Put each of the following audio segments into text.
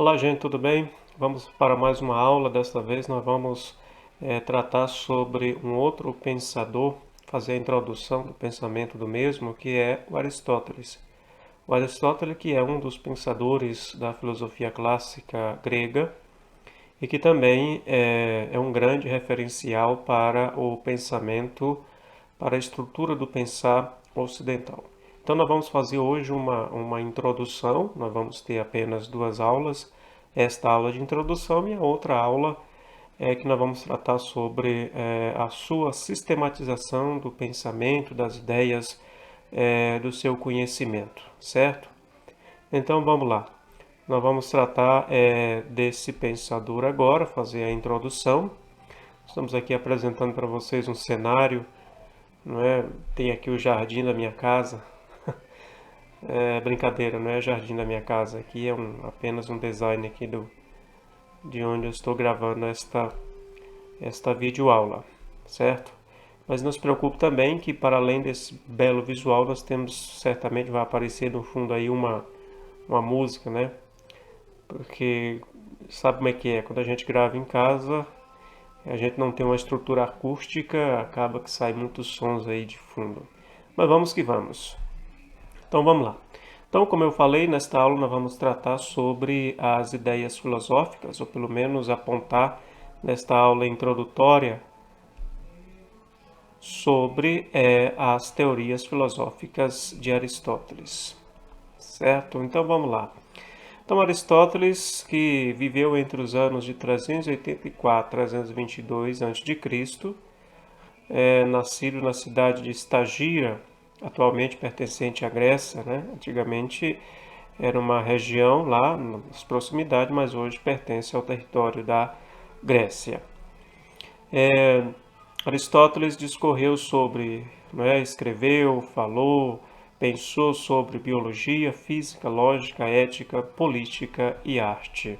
Olá, gente, tudo bem? Vamos para mais uma aula. Desta vez nós vamos tratar sobre um outro pensador, fazer a introdução do pensamento do mesmo, que é o Aristóteles. O Aristóteles, que é um dos pensadores da filosofia clássica grega e que também é um grande referencial para o pensamento, para a estrutura do pensar ocidental. Então, nós vamos fazer hoje uma introdução, nós vamos ter apenas duas aulas, esta aula de introdução e a outra aula que nós vamos tratar sobre a sua sistematização do pensamento, das ideias, do seu conhecimento, certo? Então, vamos lá. Nós vamos tratar desse pensador agora, fazer a introdução. Estamos aqui apresentando para vocês um cenário, não é? Tem aqui o jardim da minha casa. É brincadeira, não é o jardim da minha casa. Aqui é apenas um design aqui de onde eu estou gravando esta videoaula, certo? Mas não se preocupe também que para além desse belo visual, nós temos, certamente vai aparecer no fundo aí uma música, né? Porque sabe como é que é? Quando a gente grava em casa, a gente não tem uma estrutura acústica, acaba que sai muitos sons aí de fundo. Mas vamos que vamos. Então vamos lá. Então, como eu falei, nesta aula nós vamos tratar sobre as ideias filosóficas, ou pelo menos apontar nesta aula introdutória sobre as teorias filosóficas de Aristóteles. Certo? Então vamos lá. Então, Aristóteles, que viveu entre os anos de 384 e 322 a.C., nascido na cidade de Estagira, atualmente pertencente à Grécia, né? Antigamente era uma região lá nas proximidades, mas hoje pertence ao território da Grécia. Aristóteles discorreu sobre, escreveu, falou, pensou sobre biologia, física, lógica, ética, política e arte.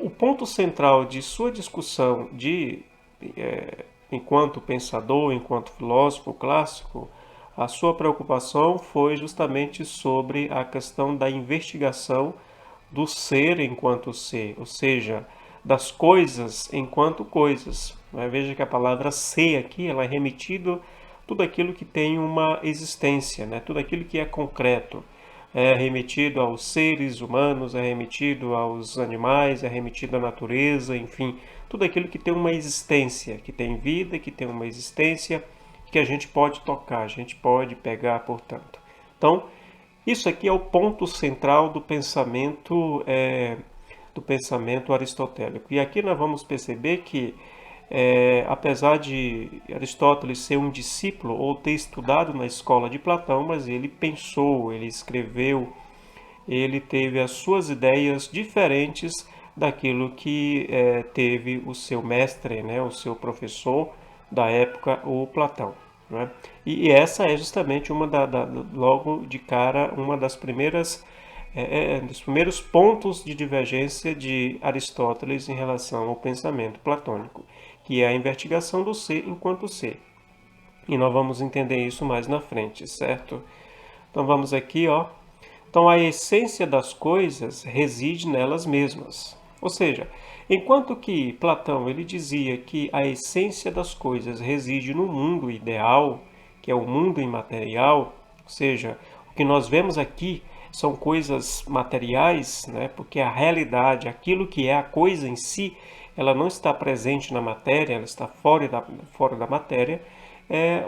O ponto central de sua discussão enquanto pensador, enquanto filósofo clássico, a sua preocupação foi justamente sobre a questão da investigação do ser enquanto ser, ou seja, das coisas enquanto coisas. Veja que a palavra ser aqui ela é remetido tudo aquilo que tem uma existência, né? Tudo aquilo que é concreto. É remetido aos seres humanos, é remetido aos animais, é remetido à natureza, enfim, tudo aquilo que tem uma existência, que tem vida, que tem uma existência, que a gente pode tocar, a gente pode pegar, portanto. Então, isso aqui é o ponto central do pensamento aristotélico. E aqui nós vamos perceber que, apesar de Aristóteles ser um discípulo ou ter estudado na escola de Platão, mas ele pensou, ele escreveu, ele teve as suas ideias diferentes daquilo que teve o seu mestre, né, o seu professor da época, o Platão. Né? E essa é justamente logo de cara, uma das primeiras dos primeiros pontos de divergência de Aristóteles em relação ao pensamento platônico, que é a investigação do ser enquanto ser. E nós vamos entender isso mais na frente, certo? Então vamos aqui, ó. Então a essência das coisas reside nelas mesmas. Ou seja, enquanto que Platão ele dizia que a essência das coisas reside no mundo ideal, que é o mundo imaterial, ou seja, o que nós vemos aqui são coisas materiais, né? Porque a realidade, aquilo que é a coisa em si, ela não está presente na matéria, ela está fora da matéria.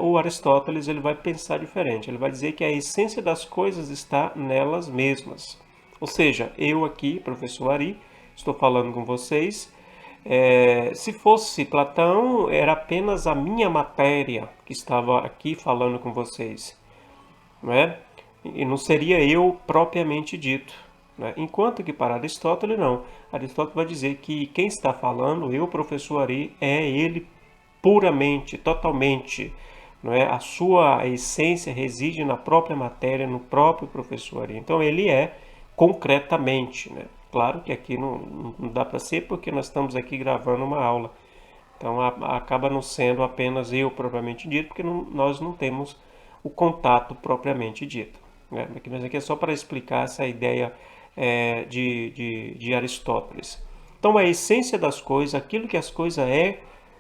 O Aristóteles ele vai pensar diferente. Ele vai dizer que a essência das coisas está nelas mesmas. Ou seja, eu aqui, professor Ari, estou falando com vocês. Se fosse Platão, era apenas a minha matéria que estava aqui falando com vocês, não é? E não seria eu propriamente dito. Né? Enquanto que para Aristóteles não. Aristóteles vai dizer que quem está falando, eu, professor Ari, é ele puramente, totalmente. Não é? A sua essência reside na própria matéria, no próprio professor Ari. Então ele é concretamente. Né? Claro que aqui não dá para ser porque nós estamos aqui gravando uma aula. Então acaba não sendo apenas eu propriamente dito, porque nós não temos o contato propriamente dito. né? Aqui é só para explicar essa ideia de Aristóteles. Então, a essência das coisas, aquilo que as coisas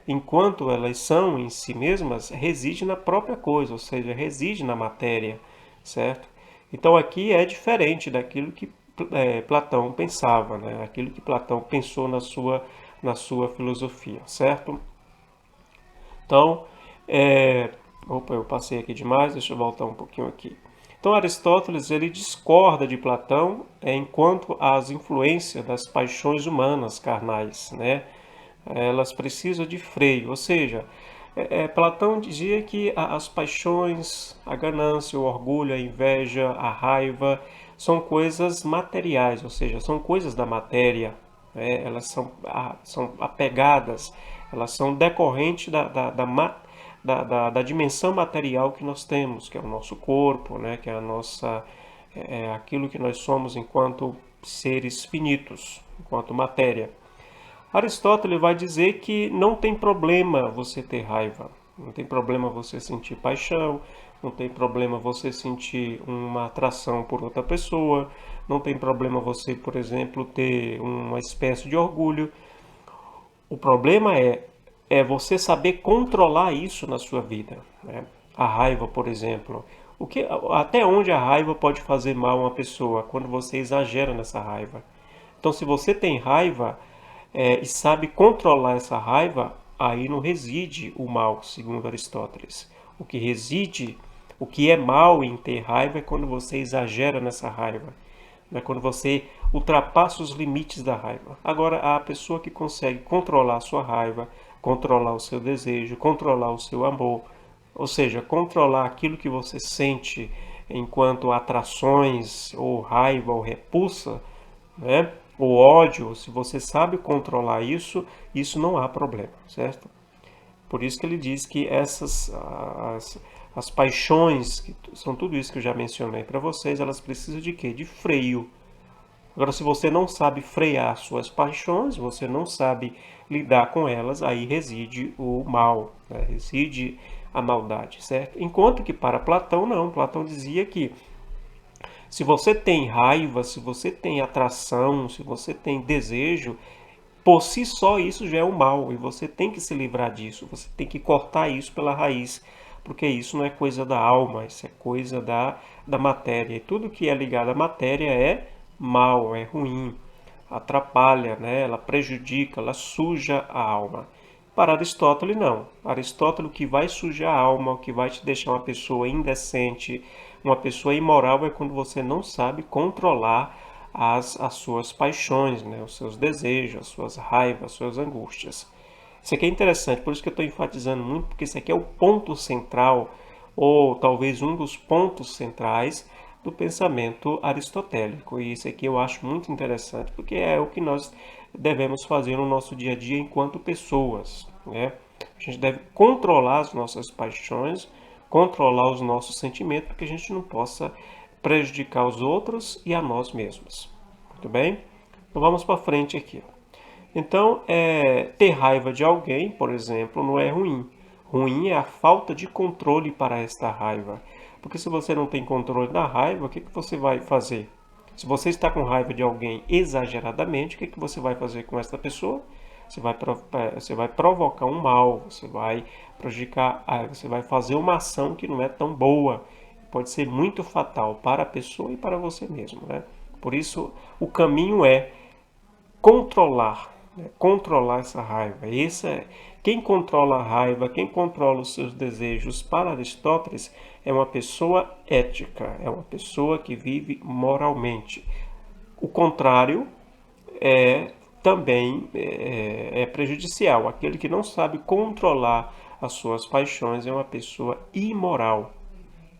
enquanto elas são em si mesmas, reside na própria coisa, ou seja, reside na matéria, certo? Então, aqui é diferente daquilo que Platão pensava, né? Aquilo que Platão pensou na sua filosofia, certo? Então, opa, eu passei aqui demais, deixa eu voltar um pouquinho aqui. Então, Aristóteles ele discorda de Platão enquanto às influências das paixões humanas carnais, né? Elas precisam de freio, ou seja, Platão dizia que as paixões, a ganância, o orgulho, a inveja, a raiva, são coisas materiais, ou seja, são coisas da matéria, né? Elas são apegadas, elas são decorrentes da dimensão material que nós temos, que é o nosso corpo, né? Que é a nossa, aquilo que nós somos enquanto seres finitos, enquanto matéria. Aristóteles vai dizer que não tem problema você ter raiva, não tem problema você sentir paixão, não tem problema você sentir uma atração por outra pessoa, não tem problema você, por exemplo, ter uma espécie de orgulho. O problema é você saber controlar isso na sua vida, né? A raiva, por exemplo. Até onde a raiva pode fazer mal a uma pessoa quando você exagera nessa raiva? Então, se você tem raiva e sabe controlar essa raiva, aí não reside o mal, segundo Aristóteles. O que reside, o que é mal em ter raiva é quando você exagera nessa raiva, né? Quando você ultrapassa os limites da raiva. Agora, a pessoa que consegue controlar a sua raiva, controlar o seu desejo, controlar o seu amor, ou seja, controlar aquilo que você sente enquanto atrações, ou raiva, ou repulsa, né? O ódio, se você sabe controlar isso, isso não há problema, certo? Por isso que ele diz que as paixões, que são tudo isso que eu já mencionei para vocês, elas precisam de quê? De freio. Agora, se você não sabe frear suas paixões, você não sabe lidar com elas, aí reside o mal, né? Reside a maldade, certo? Enquanto que para Platão, não. Platão dizia que se você tem raiva, se você tem atração, se você tem desejo, por si só isso já é um mal e você tem que se livrar disso, você tem que cortar isso pela raiz, porque isso não é coisa da alma, isso é coisa da matéria. E tudo que é ligado à matéria é mal, é ruim, atrapalha, né? Ela prejudica, ela suja a alma. Para Aristóteles, não. Aristóteles, o que vai sujar a alma, o que vai te deixar uma pessoa indecente, uma pessoa imoral, é quando você não sabe controlar as suas paixões, né? Os seus desejos, as suas raivas, as suas angústias. Isso aqui é interessante, por isso que eu estou enfatizando muito, porque isso aqui é o ponto central, ou talvez um dos pontos centrais do pensamento aristotélico. E isso aqui eu acho muito interessante, porque é o que nós devemos fazer no nosso dia a dia enquanto pessoas, né? A gente deve controlar as nossas paixões, controlar os nossos sentimentos, para que a gente não possa prejudicar os outros e a nós mesmos. Muito bem? Então vamos para frente aqui. Então, ter raiva de alguém, por exemplo, não é ruim. Ruim é a falta de controle para esta raiva. Porque se você não tem controle da raiva, o que você vai fazer? Se você está com raiva de alguém exageradamente, o que você vai fazer com essa pessoa? Você vai provocar um mal, você vai prejudicar, você vai fazer uma ação que não é tão boa. Pode ser muito fatal para a pessoa e para você mesmo, né? Por isso, o caminho é controlar, né? Controlar essa raiva. Quem controla a raiva, quem controla os seus desejos para Aristóteles é uma pessoa ética, é uma pessoa que vive moralmente. O contrário também é prejudicial. Aquele que não sabe controlar as suas paixões é uma pessoa imoral,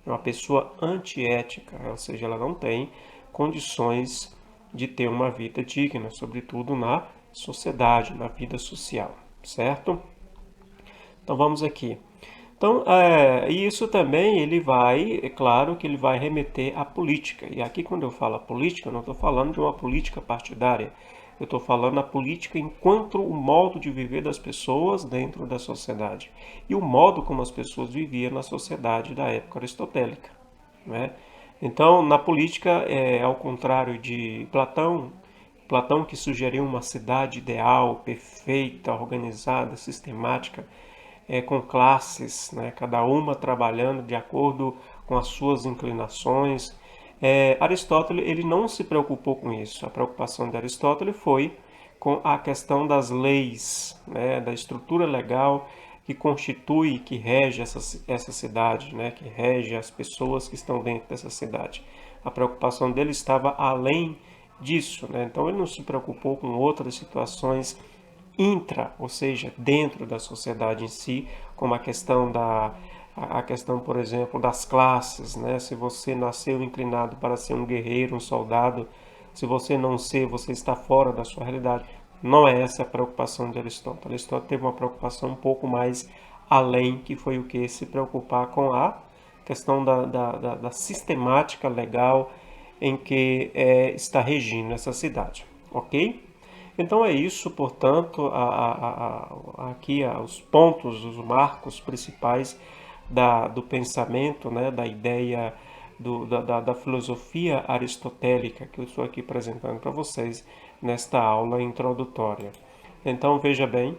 é uma pessoa antiética, ou seja, ela não tem condições de ter uma vida digna, sobretudo na sociedade, na vida social, certo? Então vamos aqui. Então, isso também ele vai, é claro que ele vai remeter à política. E aqui quando eu falo política, eu não estou falando de uma política partidária. Eu estou falando a política enquanto o modo de viver das pessoas dentro da sociedade. E o modo como as pessoas viviam na sociedade da época aristotélica, né? Então, na política, ao contrário de Platão, Platão que sugeriu uma cidade ideal, perfeita, organizada, sistemática, com classes, né, cada uma trabalhando de acordo com as suas inclinações. Aristóteles ele não se preocupou com isso. A preocupação de Aristóteles foi com a questão das leis, né, da estrutura legal que constitui, que rege essa cidade, né, que rege as pessoas que estão dentro dessa cidade. A preocupação dele estava além disso, né? Então ele não se preocupou com outras situações ou seja, dentro da sociedade em si, como a questão, por exemplo, das classes, né? Se você nasceu inclinado para ser um guerreiro, um soldado, se você não ser, você está fora da sua realidade. Não é essa a preocupação de Aristóteles. Aristóteles teve uma preocupação um pouco mais além, que foi o que? Se preocupar com a questão da sistemática legal em que está regindo essa cidade, ok? Então é isso, portanto, aqui os pontos, os marcos principais do pensamento, né, da ideia da filosofia aristotélica que eu estou aqui apresentando para vocês nesta aula introdutória. Então veja bem,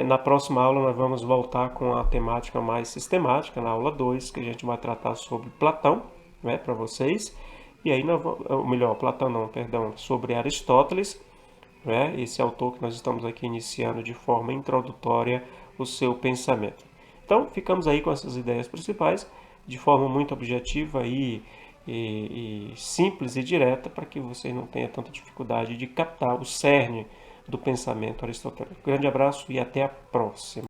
na próxima aula nós vamos voltar com a temática mais sistemática, na aula 2, que a gente vai tratar sobre Platão, né, para vocês, e aí, ou melhor, Platão não, perdão, sobre Aristóteles, né? Esse autor que nós estamos aqui iniciando de forma introdutória o seu pensamento. Então, ficamos aí com essas ideias principais, de forma muito objetiva e simples e direta, para que você não tenha tanta dificuldade de captar o cerne do pensamento aristotélico. Grande abraço e até a próxima.